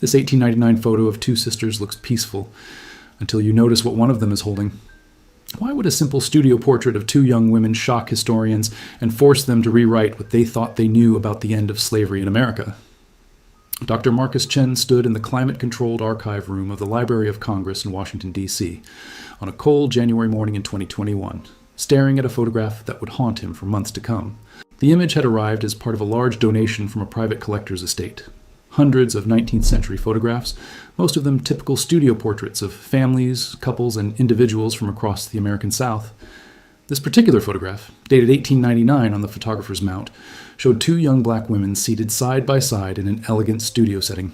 This 1899 photo of two sisters looks peaceful, until you notice what one of them is holding. Why would a simple studio portrait of two young women shock historians and force them to rewrite what they thought they knew about the end of slavery in America? Dr. Marcus Chen stood in the climate-controlled archive room of the Library of Congress in Washington, D.C., on a cold January morning in 2021, staring at a photograph that would haunt him for months to come. The image had arrived as part of a large donation from a private collector's estate. Hundreds of 19th century photographs, most of them typical studio portraits of families, couples, and individuals from across the American South. This particular photograph, dated 1899 on the photographer's mount, showed two young black women seated side by side in an elegant studio setting.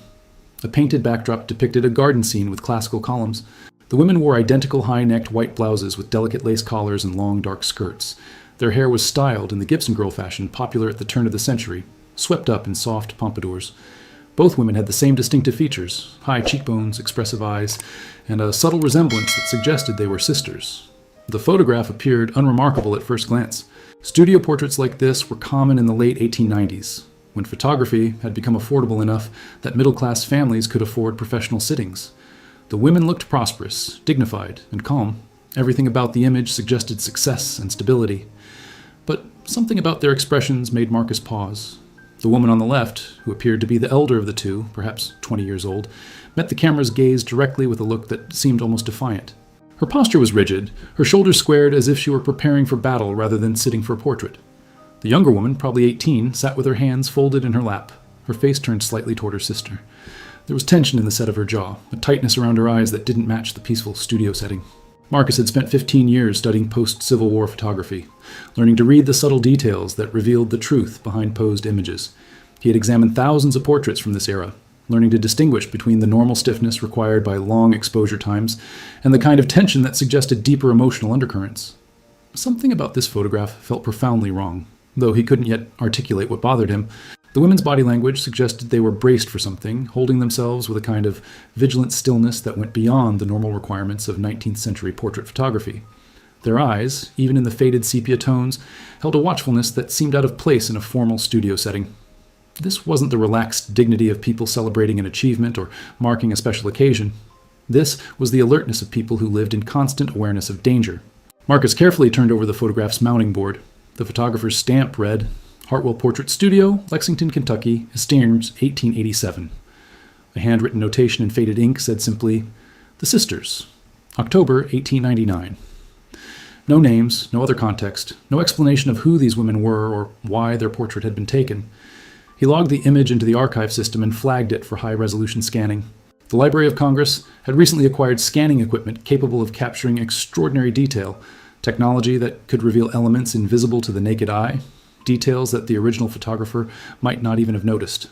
A painted backdrop depicted a garden scene with classical columns. The women wore identical high-necked white blouses with delicate lace collars and long dark skirts. Their hair was styled in the Gibson girl fashion popular at the turn of the century, swept up in soft pompadours. Both women had the same distinctive features: high cheekbones, expressive eyes, and a subtle resemblance that suggested they were sisters. The photograph appeared unremarkable at first glance. Studio portraits like this were common in the late 1890s, when photography had become affordable enough that middle-class families could afford professional sittings. The women looked prosperous, dignified, and calm. Everything about the image suggested success and stability. But something about their expressions made Marcus pause. The woman on the left, who appeared to be the elder of the two, perhaps 20 years old, met the camera's gaze directly with a look that seemed almost defiant. Her posture was rigid, her shoulders squared as if she were preparing for battle rather than sitting for a portrait. The younger woman, probably 18, sat with her hands folded in her lap, her face turned slightly toward her sister. There was tension in the set of her jaw, a tightness around her eyes that didn't match the peaceful studio setting. Marcus had spent 15 years studying post-Civil War photography, learning to read the subtle details that revealed the truth behind posed images. He had examined thousands of portraits from this era, learning to distinguish between the normal stiffness required by long exposure times and the kind of tension that suggested deeper emotional undercurrents. Something about this photograph felt profoundly wrong, though he couldn't yet articulate what bothered him. The women's body language suggested they were braced for something, holding themselves with a kind of vigilant stillness that went beyond the normal requirements of 19th century portrait photography. Their eyes, even in the faded sepia tones, held a watchfulness that seemed out of place in a formal studio setting. This wasn't the relaxed dignity of people celebrating an achievement or marking a special occasion. This was the alertness of people who lived in constant awareness of danger. Marcus carefully turned over the photograph's mounting board. The photographer's stamp read, Hartwell Portrait Studio, Lexington, Kentucky, Esteems, 1887. A handwritten notation in faded ink said simply, The Sisters, October 1899. No names, no other context, no explanation of who these women were or why their portrait had been taken. He logged the image into the archive system and flagged it for high-resolution scanning. The Library of Congress had recently acquired scanning equipment capable of capturing extraordinary detail, technology that could reveal elements invisible to the naked eye, details that the original photographer might not even have noticed.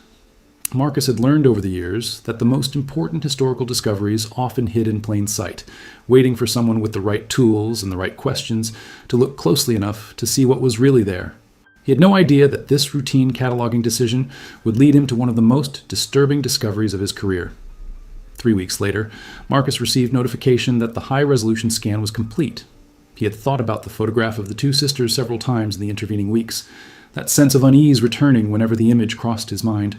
Marcus had learned over the years that the most important historical discoveries often hid in plain sight, waiting for someone with the right tools and the right questions to look closely enough to see what was really there. He had no idea that this routine cataloging decision would lead him to one of the most disturbing discoveries of his career. 3 weeks later, Marcus received notification that the high-resolution scan was complete. He had thought about the photograph of the two sisters several times in the intervening weeks, that sense of unease returning whenever the image crossed his mind.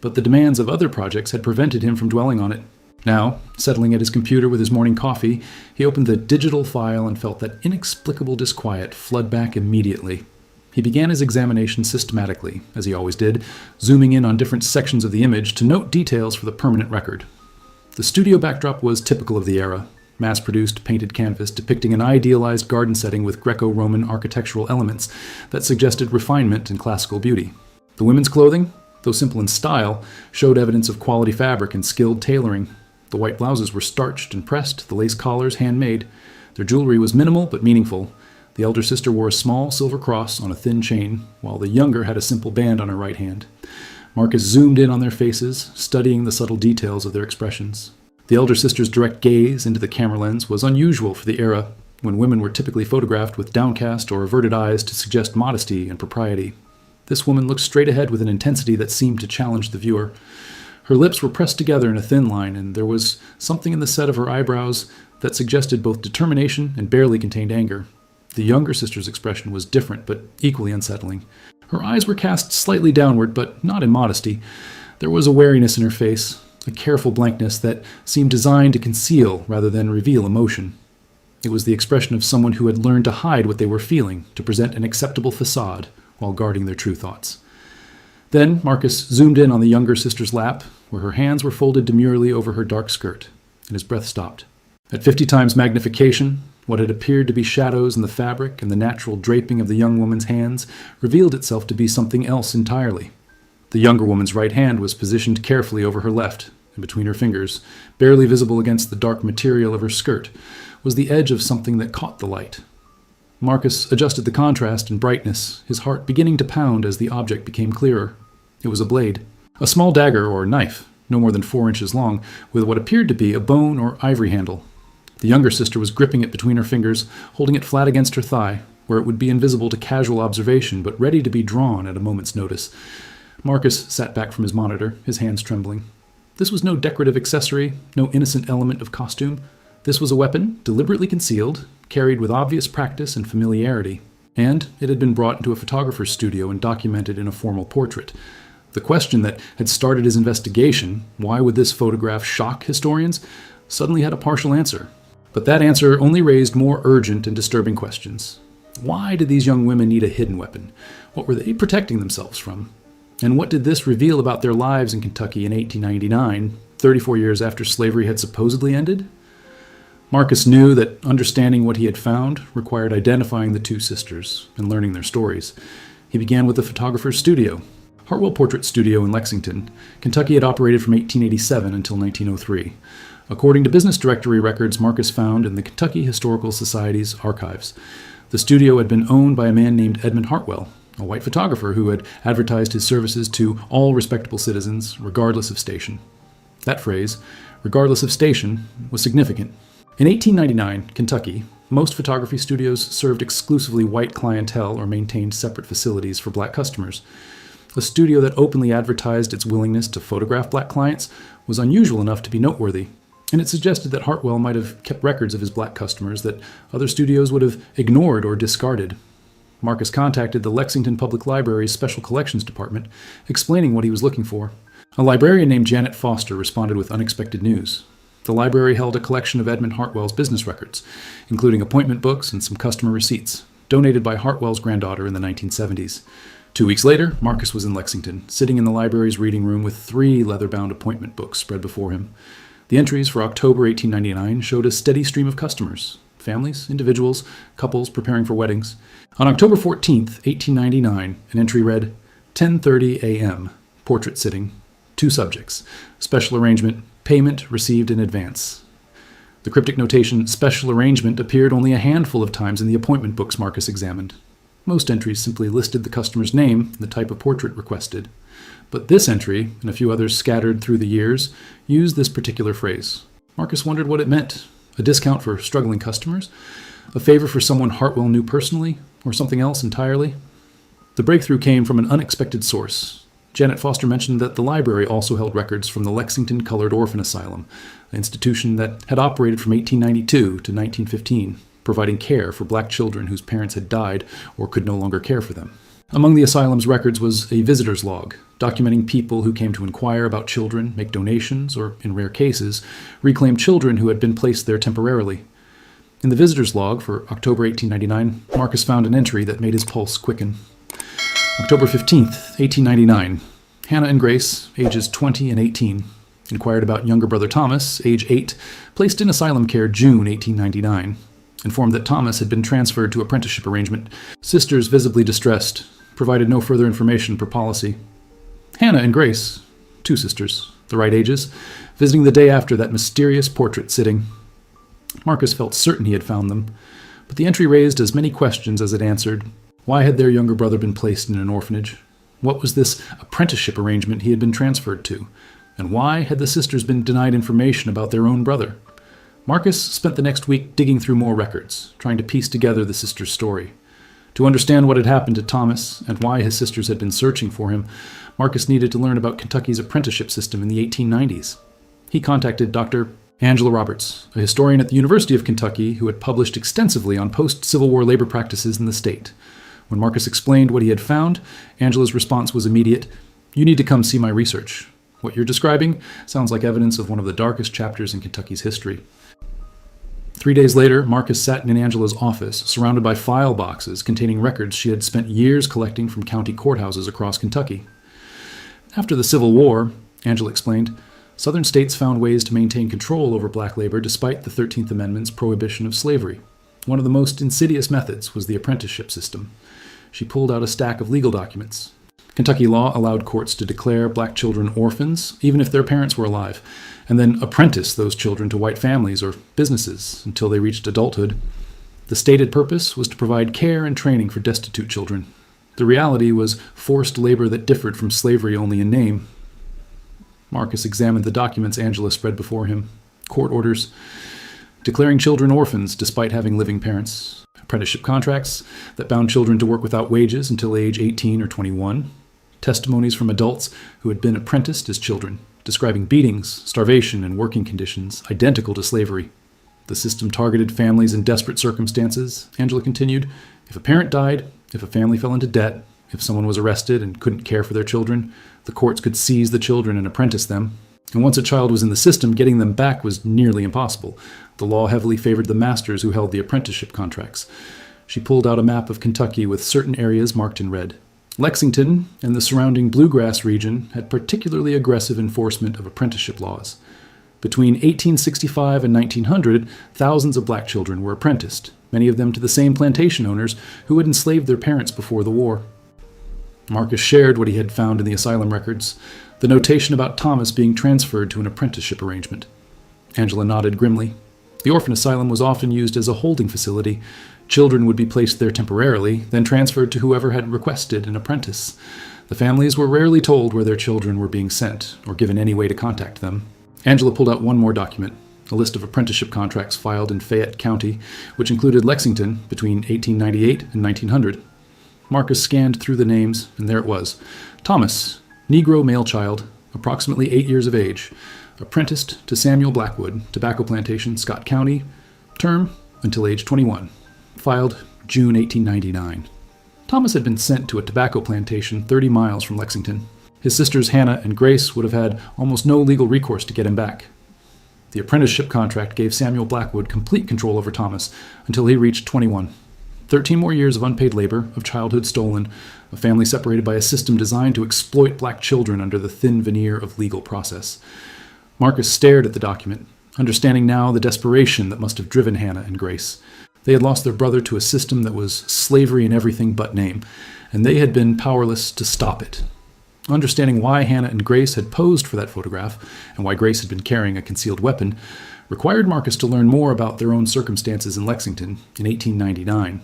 But the demands of other projects had prevented him from dwelling on it. Now, settling at his computer with his morning coffee, he opened the digital file and felt that inexplicable disquiet flood back immediately. He began his examination systematically, as he always did, zooming in on different sections of the image to note details for the permanent record. The studio backdrop was typical of the era, mass-produced painted canvas depicting an idealized garden setting with Greco-Roman architectural elements that suggested refinement and classical beauty. The women's clothing, though simple in style, showed evidence of quality fabric and skilled tailoring. The white blouses were starched and pressed, the lace collars handmade. Their jewelry was minimal but meaningful. The elder sister wore a small silver cross on a thin chain, while the younger had a simple band on her right hand. Marcus zoomed in on their faces, studying the subtle details of their expressions. The elder sister's direct gaze into the camera lens was unusual for the era, when women were typically photographed with downcast or averted eyes to suggest modesty and propriety. This woman looked straight ahead with an intensity that seemed to challenge the viewer. Her lips were pressed together in a thin line, and there was something in the set of her eyebrows that suggested both determination and barely contained anger. The younger sister's expression was different, but equally unsettling. Her eyes were cast slightly downward, but not in modesty. There was a wariness in her face, a careful blankness that seemed designed to conceal rather than reveal emotion. It was the expression of someone who had learned to hide what they were feeling, to present an acceptable facade while guarding their true thoughts. Then Marcus zoomed in on the younger sister's lap, where her hands were folded demurely over her dark skirt, and his breath stopped. At 50 times magnification, what had appeared to be shadows in the fabric and the natural draping of the young woman's hands revealed itself to be something else entirely. The younger woman's right hand was positioned carefully over her left, and between her fingers, barely visible against the dark material of her skirt, was the edge of something that caught the light. Marcus adjusted the contrast and brightness, his heart beginning to pound as the object became clearer. It was a blade. A small dagger or knife, no more than 4 inches long, with what appeared to be a bone or ivory handle. The younger sister was gripping it between her fingers, holding it flat against her thigh, where it would be invisible to casual observation, but ready to be drawn at a moment's notice. Marcus sat back from his monitor, his hands trembling. This was no decorative accessory, no innocent element of costume. This was a weapon, deliberately concealed, carried with obvious practice and familiarity, and it had been brought into a photographer's studio and documented in a formal portrait. The question that had started his investigation, why would this photograph shock historians, suddenly had a partial answer. But that answer only raised more urgent and disturbing questions. Why did these young women need a hidden weapon? What were they protecting themselves from? And what did this reveal about their lives in Kentucky in 1899, 34 years after slavery had supposedly ended? Marcus knew that understanding what he had found required identifying the two sisters and learning their stories. He began with the photographer's studio. Hartwell Portrait Studio in Lexington, Kentucky had operated from 1887 until 1903. According to business directory records Marcus found in the Kentucky Historical Society's archives, the studio had been owned by a man named Edmund Hartwell, a white photographer who had advertised his services to all respectable citizens, regardless of station. That phrase, regardless of station, was significant. In 1899, Kentucky, most photography studios served exclusively white clientele or maintained separate facilities for black customers. A studio that openly advertised its willingness to photograph black clients was unusual enough to be noteworthy, and it suggested that Hartwell might have kept records of his black customers that other studios would have ignored or discarded. Marcus contacted the Lexington Public Library's Special Collections Department, explaining what he was looking for. A librarian named Janet Foster responded with unexpected news. The library held a collection of Edmund Hartwell's business records, including appointment books and some customer receipts, donated by Hartwell's granddaughter in the 1970s. 2 weeks later, Marcus was in Lexington, sitting in the library's reading room with 3 leather-bound appointment books spread before him. The entries for October 1899 showed a steady stream of customers, families, individuals, couples preparing for weddings. On October 14th, 1899, an entry read, 10:30 a.m., portrait sitting, 2 subjects, special arrangement, payment received in advance. The cryptic notation, special arrangement, appeared only a handful of times in the appointment books Marcus examined. Most entries simply listed the customer's name and the type of portrait requested. But this entry, and a few others scattered through the years, used this particular phrase. Marcus wondered what it meant. A discount for struggling customers? A favor for someone Hartwell knew personally? Or something else entirely? The breakthrough came from an unexpected source. Janet Foster mentioned that the library also held records from the Lexington Colored Orphan Asylum, an institution that had operated from 1892 to 1915, providing care for black children whose parents had died or could no longer care for them. Among the asylum's records was a visitor's log, documenting people who came to inquire about children, make donations, or, in rare cases, reclaim children who had been placed there temporarily. In the visitor's log for October 1899, Marcus found an entry that made his pulse quicken. October 15th, 1899. Hannah and Grace, ages 20 and 18, inquired about younger brother Thomas, age 8, placed in asylum care June 1899. Informed that Thomas had been transferred to apprenticeship arrangement, sisters visibly distressed, provided no further information per policy. Hannah and Grace, 2 sisters, the right ages, visiting the day after that mysterious portrait sitting. Marcus felt certain he had found them, but the entry raised as many questions as it answered. Why had their younger brother been placed in an orphanage? What was this apprenticeship arrangement he had been transferred to? And why had the sisters been denied information about their own brother? Marcus spent the next week digging through more records, trying to piece together the sisters' story. To understand what had happened to Thomas and why his sisters had been searching for him, Marcus needed to learn about Kentucky's apprenticeship system in the 1890s. He contacted Dr. Angela Roberts, a historian at the University of Kentucky who had published extensively on post-Civil War labor practices in the state. When Marcus explained what he had found, Angela's response was immediate. "You need to come see my research. What you're describing sounds like evidence of one of the darkest chapters in Kentucky's history. 3 days later, Marcus sat in Angela's office, surrounded by file boxes containing records she had spent years collecting from county courthouses across Kentucky. After the Civil War, Angela explained, Southern states found ways to maintain control over black labor despite the 13th Amendment's prohibition of slavery. One of the most insidious methods was the apprenticeship system. She pulled out a stack of legal documents. Kentucky law allowed courts to declare black children orphans, even if their parents were alive, and then apprentice those children to white families or businesses until they reached adulthood. The stated purpose was to provide care and training for destitute children. The reality was forced labor that differed from slavery only in name. Marcus examined the documents Angela spread before him. Court orders, declaring children orphans despite having living parents. Apprenticeship contracts that bound children to work without wages until age 18 or 21. Testimonies from adults who had been apprenticed as children, describing beatings, starvation, and working conditions identical to slavery. The system targeted families in desperate circumstances, Angela continued. If a parent died, if a family fell into debt, if someone was arrested and couldn't care for their children, the courts could seize the children and apprentice them. And once a child was in the system, getting them back was nearly impossible. The law heavily favored the masters who held the apprenticeship contracts. She pulled out a map of Kentucky with certain areas marked in red. Lexington and the surrounding bluegrass region had particularly aggressive enforcement of apprenticeship laws. Between 1865 and 1900, thousands of black children were apprenticed, many of them to the same plantation owners who had enslaved their parents before the war. Marcus shared what he had found in the asylum records, the notation about Thomas being transferred to an apprenticeship arrangement. Angela nodded grimly. The orphan asylum was often used as a holding facility. Children would be placed there temporarily, then transferred to whoever had requested an apprentice. The families were rarely told where their children were being sent, or given any way to contact them. Angela pulled out one more document, a list of apprenticeship contracts filed in Fayette County, which included Lexington between 1898 and 1900. Marcus scanned through the names, and there it was. Thomas, Negro male child, approximately 8 years of age, apprenticed to Samuel Blackwood, tobacco plantation, Scott County, term until age 21, filed June 1899. Thomas had been sent to a tobacco plantation 30 miles from Lexington. His sisters Hannah and Grace would have had almost no legal recourse to get him back. The apprenticeship contract gave Samuel Blackwood complete control over Thomas until he reached 21. 13 more years of unpaid labor, of childhood stolen, a family separated by a system designed to exploit black children under the thin veneer of legal process. Marcus stared at the document, understanding now the desperation that must have driven Hannah and Grace. They had lost their brother to a system that was slavery in everything but name, and they had been powerless to stop it. Understanding why Hannah and Grace had posed for that photograph, and why Grace had been carrying a concealed weapon, required Marcus to learn more about their own circumstances in Lexington in 1899.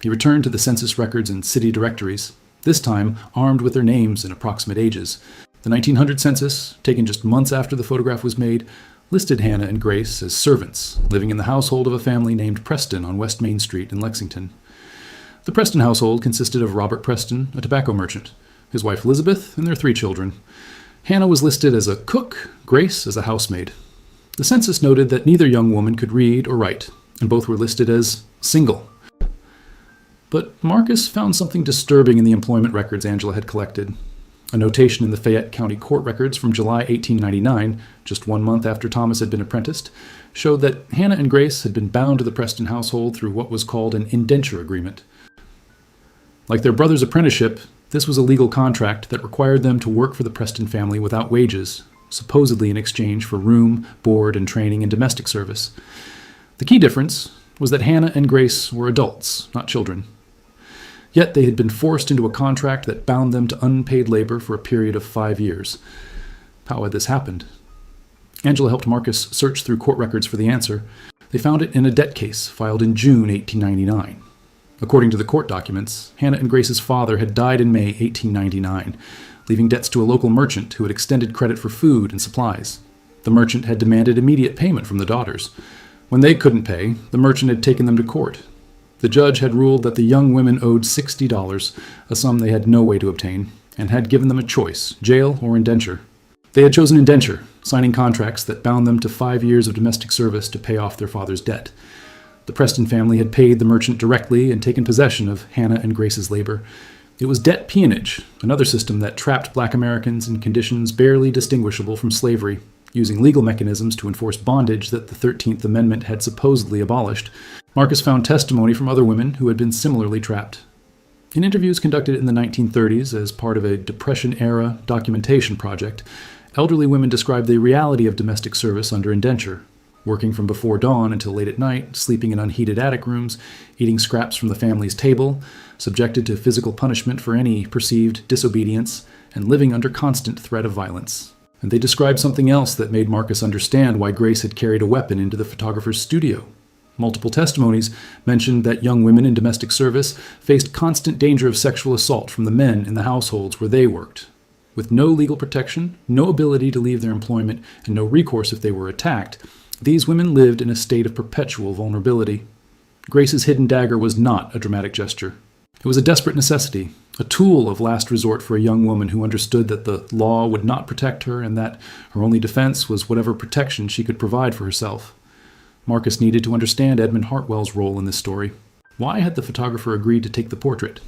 He returned to the census records and city directories, this time armed with their names and approximate ages. The 1900 census, taken just months after the photograph was made, listed Hannah and Grace as servants, living in the household of a family named Preston on West Main Street in Lexington. The Preston household consisted of Robert Preston, a tobacco merchant, his wife Elizabeth, and their 3 children. Hannah was listed as a cook, Grace as a housemaid. The census noted that neither young woman could read or write, and both were listed as single. But Marcus found something disturbing in the employment records Angela had collected. A notation in the Fayette County court records from July 1899, just 1 month after Thomas had been apprenticed, showed that Hannah and Grace had been bound to the Preston household through what was called an indenture agreement. Like their brother's apprenticeship, this was a legal contract that required them to work for the Preston family without wages, supposedly in exchange for room, board, and training in domestic service. The key difference was that Hannah and Grace were adults, not children. Yet they had been forced into a contract that bound them to unpaid labor for a period of 5 years. How had this happened? Angela helped Marcus search through court records for the answer. They found it in a debt case filed in June 1899. According to the court documents, Hannah and Grace's father had died in May 1899, leaving debts to a local merchant who had extended credit for food and supplies. The merchant had demanded immediate payment from the daughters. When they couldn't pay, the merchant had taken them to court. The judge had ruled that the young women owed $60, a sum they had no way to obtain, and had given them a choice, jail or indenture. They had chosen indenture, signing contracts that bound them to 5 years of domestic service to pay off their father's debt. The Preston family had paid the merchant directly and taken possession of Hannah and Grace's labor. It was debt peonage, another system that trapped black Americans in conditions barely distinguishable from slavery, using legal mechanisms to enforce bondage that the 13th Amendment had supposedly abolished. Marcus found testimony from other women who had been similarly trapped. In interviews conducted in the 1930s as part of a Depression-era documentation project, elderly women described the reality of domestic service under indenture, working from before dawn until late at night, sleeping in unheated attic rooms, eating scraps from the family's table, subjected to physical punishment for any perceived disobedience, and living under constant threat of violence. And they described something else that made Marcus understand why Grace had carried a weapon into the photographer's studio. Multiple testimonies mentioned that young women in domestic service faced constant danger of sexual assault from the men in the households where they worked. With no legal protection, no ability to leave their employment, and no recourse if they were attacked, these women lived in a state of perpetual vulnerability. Grace's hidden dagger was not a dramatic gesture. It was a desperate necessity, a tool of last resort for a young woman who understood that the law would not protect her and that her only defense was whatever protection she could provide for herself. Marcus needed to understand Edmund Hartwell's role in this story. Why had the photographer agreed to take the portrait?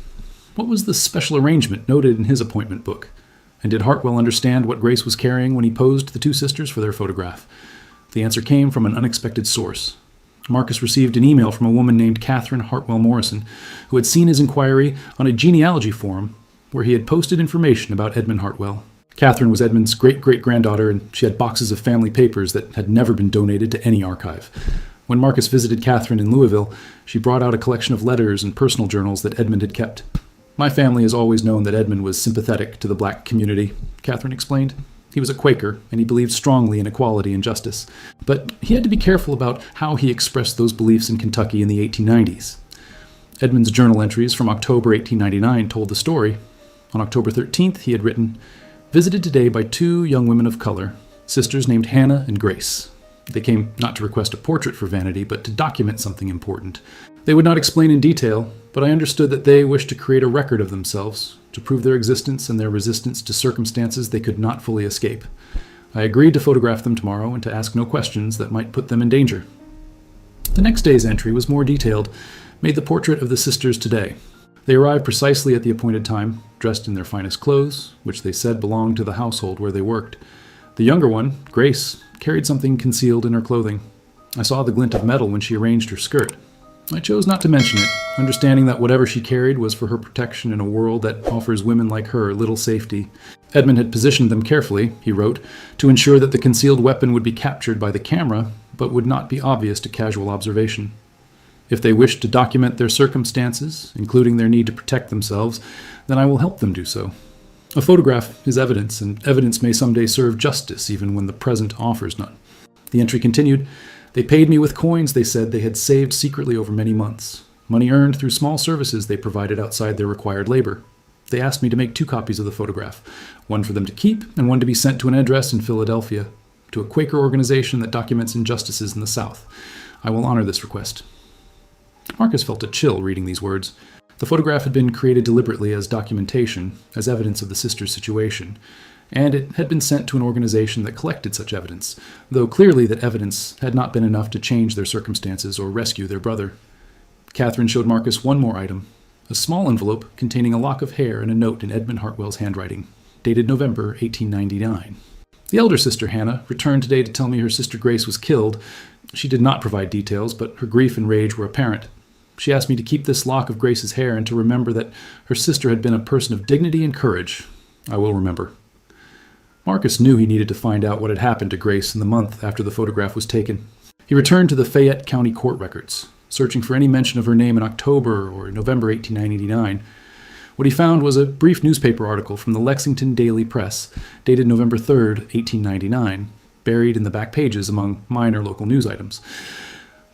What was the special arrangement noted in his appointment book? And did Hartwell understand what Grace was carrying when he posed the two sisters for their photograph? The answer came from an unexpected source. Marcus received an email from a woman named Catherine Hartwell Morrison, who had seen his inquiry on a genealogy forum where he had posted information about Edmund Hartwell. Catherine was Edmund's great-great-granddaughter, and she had boxes of family papers that had never been donated to any archive. When Marcus visited Catherine in Louisville, she brought out a collection of letters and personal journals that Edmund had kept. "My family has always known that Edmund was sympathetic to the black community," Catherine explained. "He was a Quaker, and he believed strongly in equality and justice. But he had to be careful about how he expressed those beliefs in Kentucky in the 1890s. Edmund's journal entries from October 1899 told the story. On October 13th, he had written, "Visited today by two young women of color, sisters named Hannah and Grace. They came not to request a portrait for vanity, but to document something important. They would not explain in detail, but I understood that they wished to create a record of themselves, to prove their existence and their resistance to circumstances they could not fully escape. I agreed to photograph them tomorrow and to ask no questions that might put them in danger." The next day's entry was more detailed, made the portrait of the sisters today. They arrived precisely at the appointed time, dressed in their finest clothes, which they said belonged to the household where they worked. The younger one, Grace, carried something concealed in her clothing. I saw the glint of metal when she arranged her skirt. I chose not to mention it, understanding that whatever she carried was for her protection in a world that offers women like her little safety. Edmund had positioned them carefully, he wrote, to ensure that the concealed weapon would be captured by the camera, but would not be obvious to casual observation. If they wished to document their circumstances, including their need to protect themselves, then I will help them do so. A photograph is evidence, and evidence may someday serve justice even when the present offers none. The entry continued. They paid me with coins they said they had saved secretly over many months, money earned through small services they provided outside their required labor. They asked me to make 2 copies of the photograph, one for them to keep and one to be sent to an address in Philadelphia, to a Quaker organization that documents injustices in the South. I will honor this request. Marcus felt a chill reading these words. The photograph had been created deliberately as documentation, as evidence of the sisters' situation, and it had been sent to an organization that collected such evidence, though clearly that evidence had not been enough to change their circumstances or rescue their brother. Catherine showed Marcus one more item, a small envelope containing a lock of hair and a note in Edmund Hartwell's handwriting, dated November 1899. The elder sister, Hannah, returned today to tell me her sister Grace was killed. She did not provide details, but her grief and rage were apparent. She asked me to keep this lock of Grace's hair and to remember that her sister had been a person of dignity and courage. I will remember. Marcus knew he needed to find out what had happened to Grace in the month after the photograph was taken. He returned to the Fayette County court records, searching for any mention of her name in October or November 1899. What he found was a brief newspaper article from the Lexington Daily Press, dated November 3rd, 1899, buried in the back pages among minor local news items.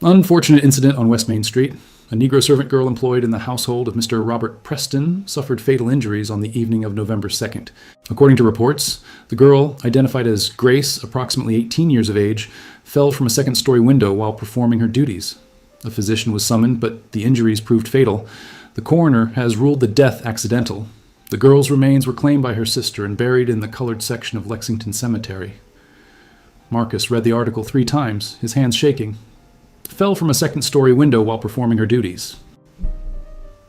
Unfortunate incident on West Main Street. A Negro servant girl employed in the household of Mr. Robert Preston suffered fatal injuries on the evening of November 2nd. According to reports, the girl, identified as Grace, approximately 18 years of age, fell from a second-story window while performing her duties. A physician was summoned, but the injuries proved fatal. The coroner has ruled the death accidental. The girl's remains were claimed by her sister and buried in the colored section of Lexington Cemetery. Marcus read the article 3 times, his hands shaking. Fell from a second-story window while performing her duties.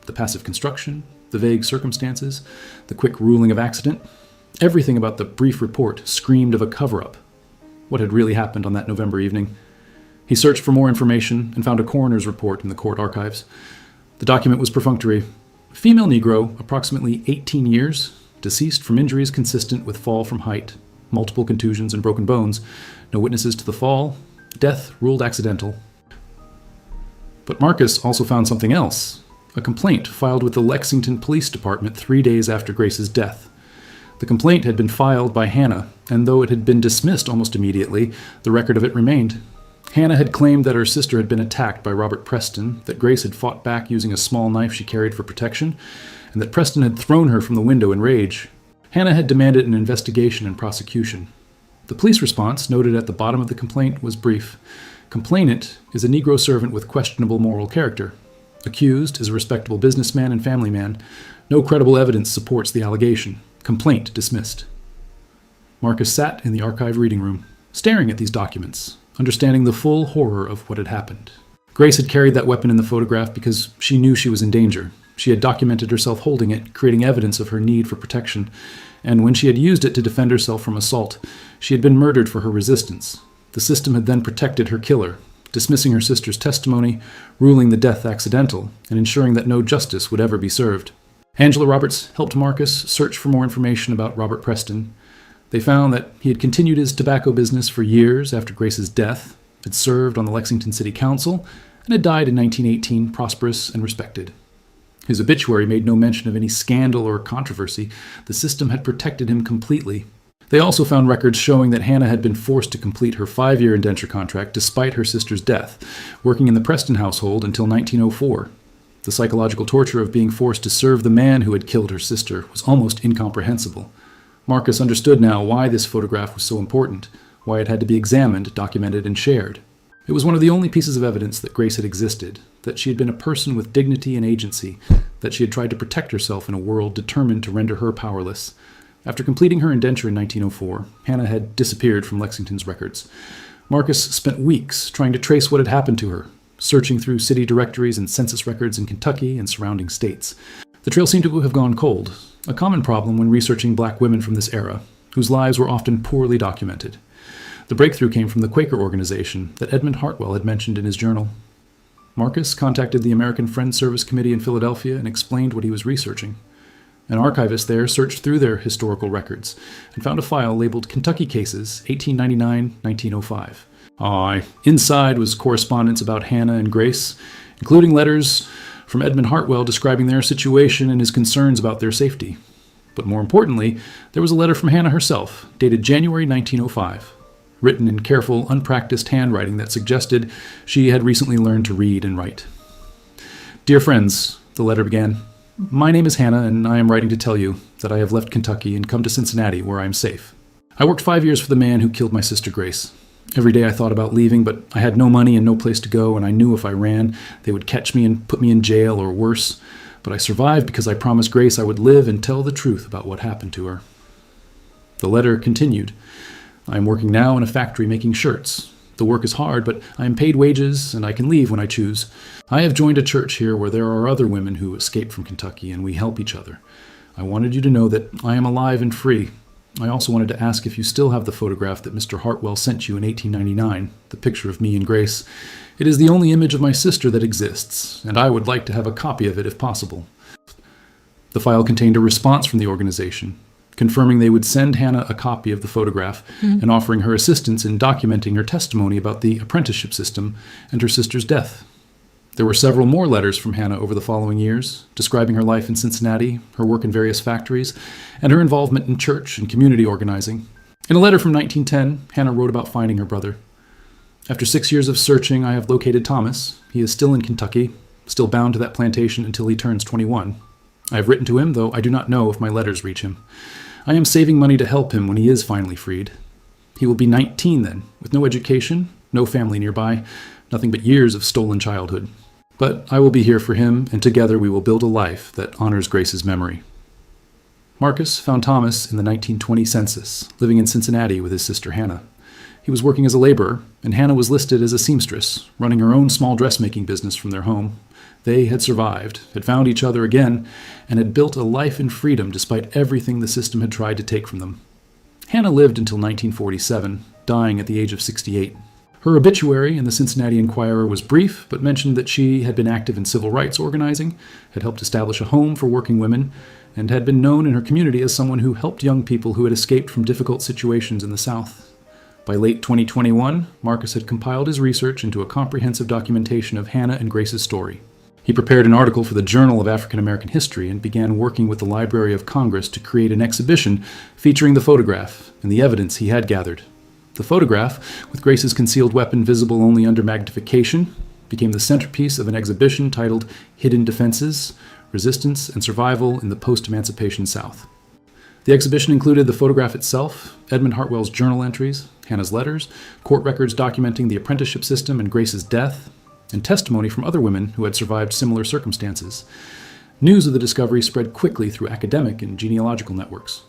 The passive construction, The vague circumstances, the quick ruling of accident, everything about the brief report screamed of a cover-up. What had really happened on that November evening? He searched for more information and found a coroner's report in the court archives. The document was perfunctory. Female Negro, approximately 18 years, deceased from injuries consistent with fall from height, multiple contusions and broken bones, no witnesses to the fall, death ruled accidental. But Marcus also found something else, a complaint filed with the Lexington Police Department 3 days after Grace's death. The complaint had been filed by Hannah, and though it had been dismissed almost immediately, the record of it remained. Hannah had claimed that her sister had been attacked by Robert Preston, that Grace had fought back using a small knife she carried for protection, and that Preston had thrown her from the window in rage. Hannah had demanded an investigation and prosecution. The police response, noted at the bottom of the complaint, was brief. Complainant is a Negro servant with questionable moral character. Accused is a respectable businessman and family man. No credible evidence supports the allegation. Complaint dismissed. Marcus sat in the archive reading room, staring at these documents, understanding the full horror of what had happened. Grace had carried that weapon in the photograph because she knew she was in danger. She had documented herself holding it, creating evidence of her need for protection, and when she had used it to defend herself from assault, she had been murdered for her resistance. The system had then protected her killer, dismissing her sister's testimony, ruling the death accidental, and ensuring that no justice would ever be served. Angela Roberts helped Marcus search for more information about Robert Preston. They found that he had continued his tobacco business for years after Grace's death, had served on the Lexington City Council, and had died in 1918 prosperous and respected. His obituary made no mention of any scandal or controversy. The system had protected him completely. They also found records showing that Hannah had been forced to complete her 5-year indenture contract despite her sister's death, working in the Preston household until 1904. The psychological torture of being forced to serve the man who had killed her sister was almost incomprehensible. Marcus understood now why this photograph was so important, why it had to be examined, documented, and shared. It was one of the only pieces of evidence that Grace had existed, that she had been a person with dignity and agency, that she had tried to protect herself in a world determined to render her powerless. After completing her indenture in 1904, Hannah had disappeared from Lexington's records. Marcus spent weeks trying to trace what had happened to her, searching through city directories and census records in Kentucky and surrounding states. The trail seemed to have gone cold, a common problem when researching black women from this era, whose lives were often poorly documented. The breakthrough came from the Quaker organization that Edmund Hartwell had mentioned in his journal. Marcus contacted the American Friends Service Committee in Philadelphia and explained what he was researching. An archivist there searched through their historical records and found a file labeled Kentucky Cases, 1899-1905. Inside was correspondence about Hannah and Grace, including letters from Edmund Hartwell describing their situation and his concerns about their safety. But more importantly, there was a letter from Hannah herself, dated January 1905. Written in careful, unpracticed handwriting that suggested she had recently learned to read and write. Dear friends, the letter began, my name is Hannah, and I am writing to tell you that I have left Kentucky and come to Cincinnati, where I am safe. I worked 5 years for the man who killed my sister Grace. Every day I thought about leaving, but I had no money and no place to go, and I knew if I ran, they would catch me and put me in jail or worse. But I survived because I promised Grace I would live and tell the truth about what happened to her. The letter continued. I am working now in a factory making shirts. The work is hard, but I am paid wages, and I can leave when I choose. I have joined a church here where there are other women who escaped from Kentucky, and we help each other. I wanted you to know that I am alive and free. I also wanted to ask if you still have the photograph that Mr. Hartwell sent you in 1899, the picture of me and Grace. It is the only image of my sister that exists, and I would like to have a copy of it if possible. The file contained a response from the organization, confirming they would send Hannah a copy of the photograph and offering her assistance in documenting her testimony about the apprenticeship system and her sister's death. There were several more letters from Hannah over the following years, describing her life in Cincinnati, her work in various factories, and her involvement in church and community organizing. In a letter from 1910, Hannah wrote about finding her brother. After 6 years of searching, I have located Thomas. He is still in Kentucky, still bound to that plantation until he turns 21. I have written to him, though I do not know if my letters reach him. I am saving money to help him when he is finally freed. He will be 19 then, with no education, no family nearby, nothing but years of stolen childhood. But I will be here for him, and together we will build a life that honors Grace's memory. Marcus found Thomas in the 1920 census, living in Cincinnati with his sister Hannah. He was working as a laborer, and Hannah was listed as a seamstress, running her own small dressmaking business from their home. They had survived, had found each other again, and had built a life in freedom despite everything the system had tried to take from them. Hannah lived until 1947, dying at the age of 68. Her obituary in the Cincinnati Enquirer was brief, but mentioned that she had been active in civil rights organizing, had helped establish a home for working women, and had been known in her community as someone who helped young people who had escaped from difficult situations in the South. By late 2021, Marcus had compiled his research into a comprehensive documentation of Hannah and Grace's story. He prepared an article for the Journal of African American History and began working with the Library of Congress to create an exhibition featuring the photograph and the evidence he had gathered. The photograph, with Grace's concealed weapon visible only under magnification, became the centerpiece of an exhibition titled Hidden Defenses, Resistance and Survival in the Post-Emancipation South. The exhibition included the photograph itself, Edmund Hartwell's journal entries, Hannah's letters, court records documenting the apprenticeship system and Grace's death, and testimony from other women who had survived similar circumstances. News of the discovery spread quickly through academic and genealogical networks.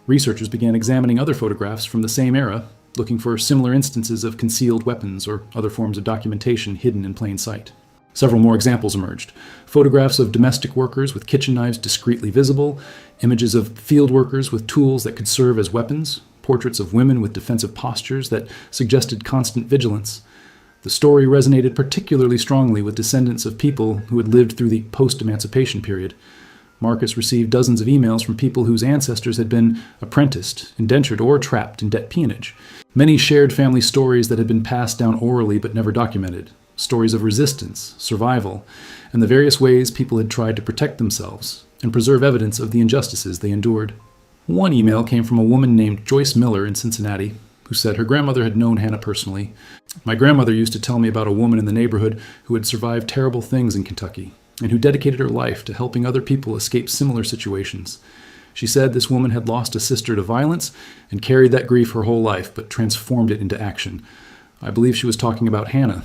Researchers began examining other photographs from the same era, looking for similar instances of concealed weapons or other forms of documentation hidden in plain sight. Several more examples emerged. Photographs of domestic workers with kitchen knives discreetly visible, images of field workers with tools that could serve as weapons, portraits of women with defensive postures that suggested constant vigilance. The story resonated particularly strongly with descendants of people who had lived through the post-emancipation period. Marcus received dozens of emails from people whose ancestors had been apprenticed, indentured, or trapped in debt peonage. Many shared family stories that had been passed down orally but never documented. Stories of resistance, survival, and the various ways people had tried to protect themselves and preserve evidence of the injustices they endured. One email came from a woman named Joyce Miller in Cincinnati, who said her grandmother had known Hannah personally. "My grandmother used to tell me about a woman in the neighborhood who had survived terrible things in Kentucky, and who dedicated her life to helping other people escape similar situations. She said this woman had lost a sister to violence and carried that grief her whole life, but transformed it into action. I believe she was talking about Hannah."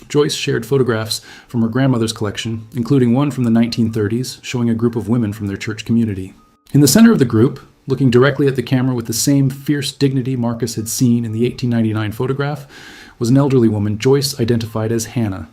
Joyce shared photographs from her grandmother's collection, including one from the 1930s, showing a group of women from their church community. In the center of the group, looking directly at the camera with the same fierce dignity Marcus had seen in the 1899 photograph, was an elderly woman Joyce identified as Hannah.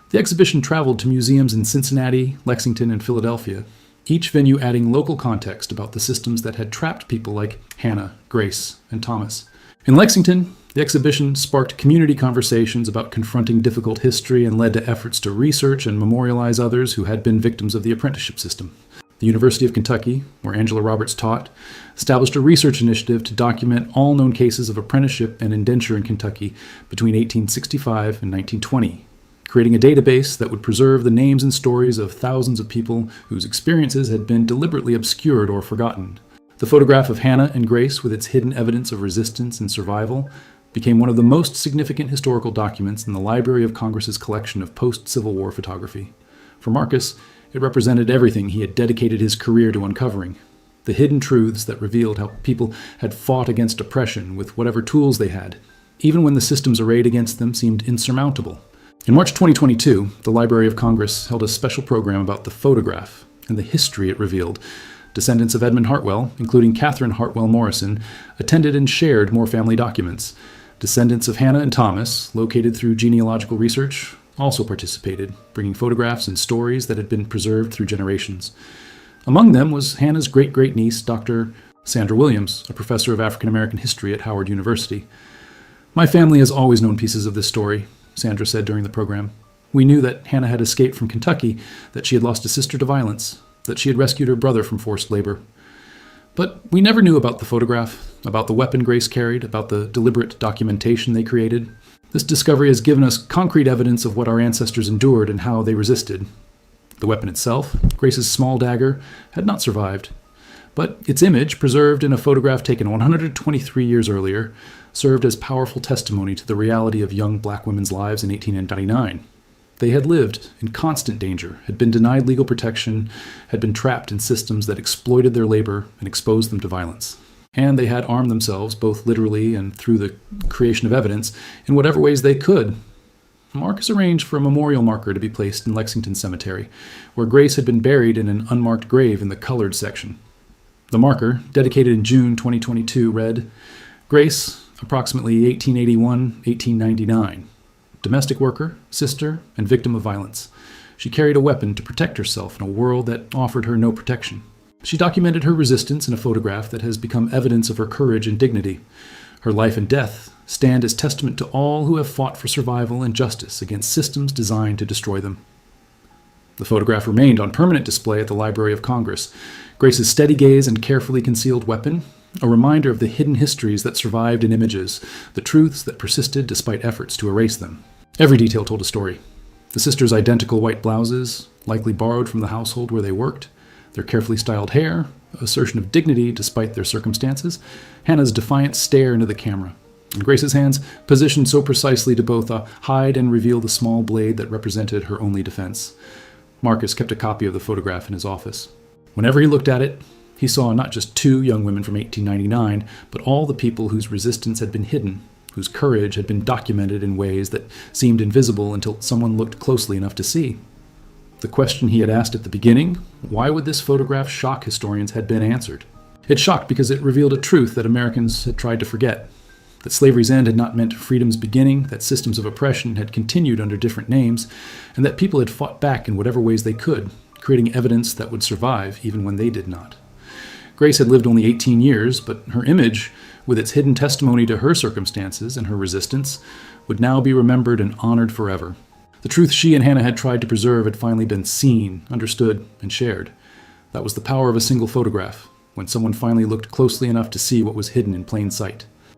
The exhibition traveled to museums in Cincinnati, Lexington, and Philadelphia, each venue adding local context about the systems that had trapped people like Hannah, Grace, and Thomas. In Lexington, the exhibition sparked community conversations about confronting difficult history and led to efforts to research and memorialize others who had been victims of the apprenticeship system. The University of Kentucky, where Angela Roberts taught, established a research initiative to document all known cases of apprenticeship and indenture in Kentucky between 1865 and 1920, creating a database that would preserve the names and stories of thousands of people whose experiences had been deliberately obscured or forgotten. The photograph of Hannah and Grace, with its hidden evidence of resistance and survival, became one of the most significant historical documents in the Library of Congress's collection of post-Civil War photography. For Marcus, it represented everything he had dedicated his career to uncovering. The hidden truths that revealed how people had fought against oppression with whatever tools they had, even when the systems arrayed against them seemed insurmountable. In March 2022, the Library of Congress held a special program about the photograph and the history it revealed. Descendants of Edmund Hartwell, including Catherine Hartwell Morrison, attended and shared more family documents. Descendants of Hannah and Thomas, located through genealogical research, also participated, bringing photographs and stories that had been preserved through generations. Among them was Hannah's great-great-niece, Dr. Sandra Williams, a professor of African American history at Howard University. "My family has always known pieces of this story," Sandra said during the program. "We knew that Hannah had escaped from Kentucky, that she had lost a sister to violence, that she had rescued her brother from forced labor. But we never knew about the photograph, about the weapon Grace carried, about the deliberate documentation they created. This discovery has given us concrete evidence of what our ancestors endured and how they resisted. The weapon itself, Grace's small dagger, had not survived. But its image, preserved in a photograph taken 123 years earlier, served as powerful testimony to the reality of young black women's lives in 1899. They had lived in constant danger, had been denied legal protection, had been trapped in systems that exploited their labor and exposed them to violence. And they had armed themselves, both literally and through the creation of evidence, in whatever ways they could. Marcus arranged for a memorial marker to be placed in Lexington Cemetery, where Grace had been buried in an unmarked grave in the colored section. The marker, dedicated in June 2022, read, "Grace, approximately 1881-1899. Domestic worker, sister, and victim of violence. She carried a weapon to protect herself in a world that offered her no protection. She documented her resistance in a photograph that has become evidence of her courage and dignity. Her life and death stand as testament to all who have fought for survival and justice against systems designed to destroy them. The photograph remained on permanent display at the Library of Congress. Grace's steady gaze and carefully concealed weapon, a reminder of the hidden histories that survived in images, the truths that persisted despite efforts to erase them. Every detail told a story. The sisters' identical white blouses, likely borrowed from the household where they worked, their carefully styled hair, assertion of dignity despite their circumstances, Hannah's defiant stare into the camera, and Grace's hands positioned so precisely to both hide and reveal the small blade that represented her only defense. Marcus kept a copy of the photograph in his office. Whenever he looked at it, he saw not just two young women from 1899, but all the people whose resistance had been hidden, whose courage had been documented in ways that seemed invisible until someone looked closely enough to see. The question he had asked at the beginning, why would this photograph shock historians, had been answered. It shocked because it revealed a truth that Americans had tried to forget, that slavery's end had not meant freedom's beginning, that systems of oppression had continued under different names, and that people had fought back in whatever ways they could, creating evidence that would survive even when they did not. Grace had lived only 18 years, but her image, with its hidden testimony to her circumstances and her resistance, would now be remembered and honored forever. The truth she and Hannah had tried to preserve had finally been seen, understood, and shared. That was the power of a single photograph, when someone finally looked closely enough to see what was hidden in plain sight.